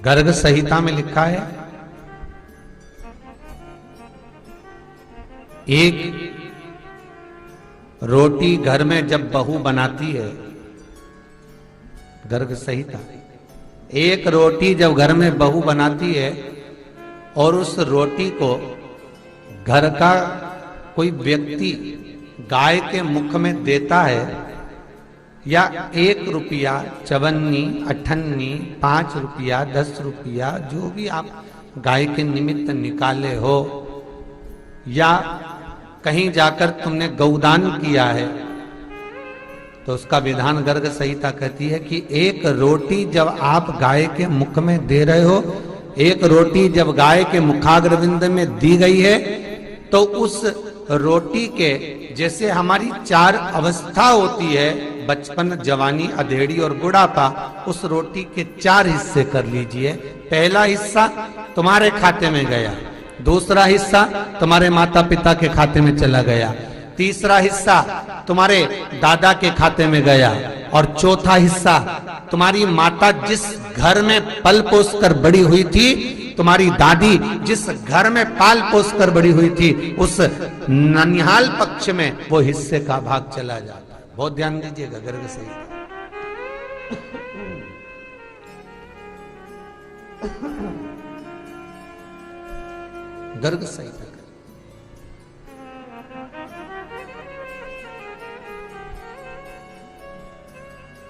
गर्ग संहिता में लिखा है, एक रोटी घर में जब बहू बनाती है, गर्ग संहिता, एक रोटी जब घर में बहू बनाती है और उस रोटी को घर का कोई व्यक्ति गाय के मुख में देता है, या 1 रुपया, चवन्नी, अठन्नी, 5 रुपया, 10 रुपया, जो भी आप गाय के निमित्त निकाले हो, या कहीं जाकर तुमने गौदान किया है, तो उसका विधान गर्ग संहिता कहती है कि एक रोटी जब आप गाय के मुख में दे रहे हो, एक रोटी जब गाय के मुखाग्रविंद में दी गई है, तो उस रोटी के, जैसे हमारी 4 अवस्था होती है, बचपन, जवानी, अधेड़ी और बुढ़ापा, उस रोटी के 4 हिस्से कर लीजिए। पहला हिस्सा तुम्हारे खाते में गया, दूसरा हिस्सा तुम्हारे माता पिता के खाते में चला गया, तीसरा हिस्सा तुम्हारे दादा के खाते में गया, और चौथा हिस्सा तुम्हारी माता जिस घर में पल पोस कर बड़ी हुई थी, तुम्हारी दादी जिस घर में पाल पोस कर बड़ी हुई थी, उस ननिहाल पक्ष में वो हिस्से का भाग चला जाता है। बहुत ध्यान दीजिएगा, गर्ग संहिता। गर्ग संहिता।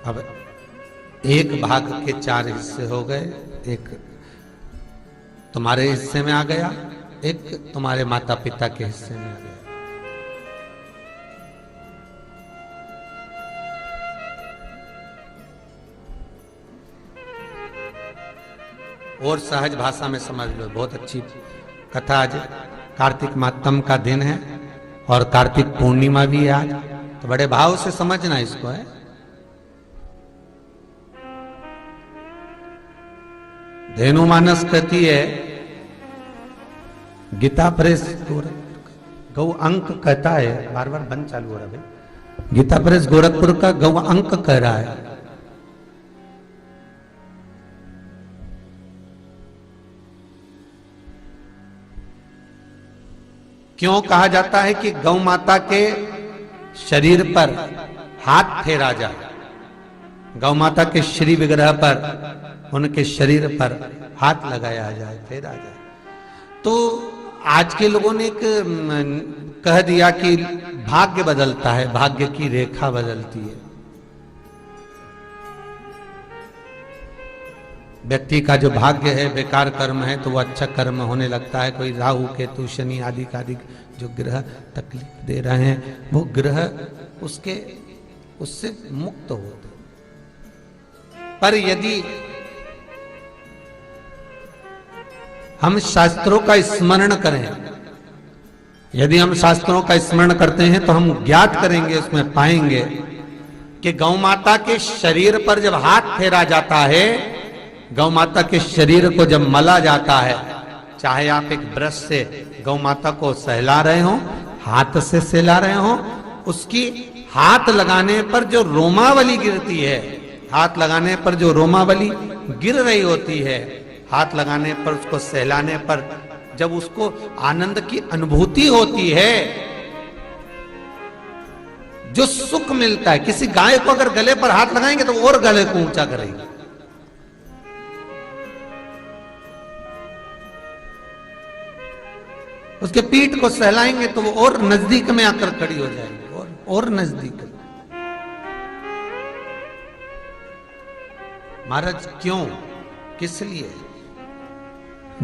अब एक भाग के 4 हिस्से हो गए, एक तुम्हारे हिस्से में आ गया, एक तुम्हारे माता पिता के हिस्से में आ गया। और सहज भाषा में समझ लो, बहुत अच्छी कथा। आज कार्तिक मातम का दिन है और कार्तिक पूर्णिमा भी है आज, तो बड़े भाव से समझना इसको है। धेनु मानस कहती है, गीता प्रेस गौ अंक कहता है, बार बार बंद चालू हो रहा है, गीता प्रेस गोरखपुर का गौ अंक कह रहा है। क्यों कहा जाता है कि गौ माता के शरीर पर हाथ फेरा जाए, गौ माता के श्री विग्रह पर, उनके शरीर पर हाथ लगाया जाए, फेरा जाए। तो आज के लोगों ने एक कह दिया कि भाग्य बदलता है, भाग्य की रेखा बदलती है। व्यक्ति का जो भाग्य है, बेकार कर्म है, तो वो अच्छा कर्म होने लगता है। कोई राहु केतु शनि आदि का जो ग्रह तकलीफ दे रहे हैं, वो ग्रह उससे मुक्त होते। पर यदि हम शास्त्रों का स्मरण करें, यदि हम शास्त्रों का स्मरण करते हैं, तो हम ज्ञात करेंगे, उसमें पाएंगे कि गौ माता के शरीर पर जब हाथ फेरा जाता है, गौ माता के शरीर को जब मला जाता है, चाहे आप एक ब्रश से गौ माता को सहला रहे हो, हाथ से सहला रहे हो, उसकी हाथ लगाने पर जो रोमावली गिरती है, हाथ लगाने पर जो रोमावली गिर रही होती है, हाथ लगाने पर, उसको सहलाने पर जब उसको आनंद की अनुभूति होती है, जो सुख मिलता है। किसी गाय को अगर गले पर हाथ लगाएंगे तो और गले को ऊंचा करेगी, उसके पीठ को सहलाएंगे तो वो और नजदीक में आकर खड़ी हो जाएगी, और नजदीक। महाराज क्यों, किस लिए?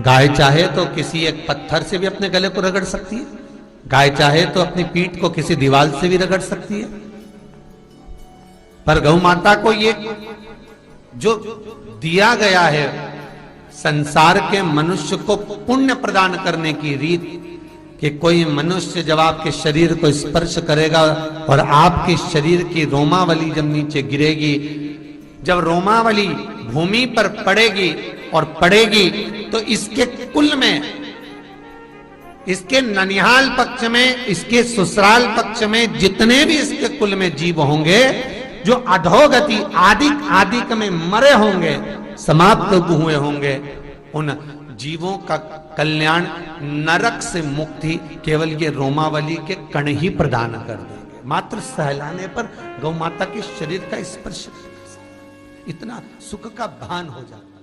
गाय चाहे तो किसी एक पत्थर से भी अपने गले को रगड़ सकती है, गाय चाहे तो अपनी पीठ को किसी दीवार से भी रगड़ सकती है, पर गौ माता को ये जो दिया गया है संसार के मनुष्य को पुण्य प्रदान करने की रीत, कि कोई मनुष्य जब आपके शरीर को स्पर्श करेगा और आपके शरीर की रोमावली जब नीचे गिरेगी, जब रोमावली भूमि पर पड़ेगी और पड़ेगी, तो इसके कुल में, इसके ननिहाल पक्ष में, इसके ससुराल पक्ष में जितने भी इसके कुल में जीव होंगे, जो अधोगति आदिक में मरे होंगे, समाप्त हुए होंगे, उन जीवों का कल्याण, नरक से मुक्ति केवल ये रोमावली के कण ही प्रदान कर देंगे। मात्र सहलाने पर गौ माता के शरीर का स्पर्श, इतना सुख का भान हो जाता है।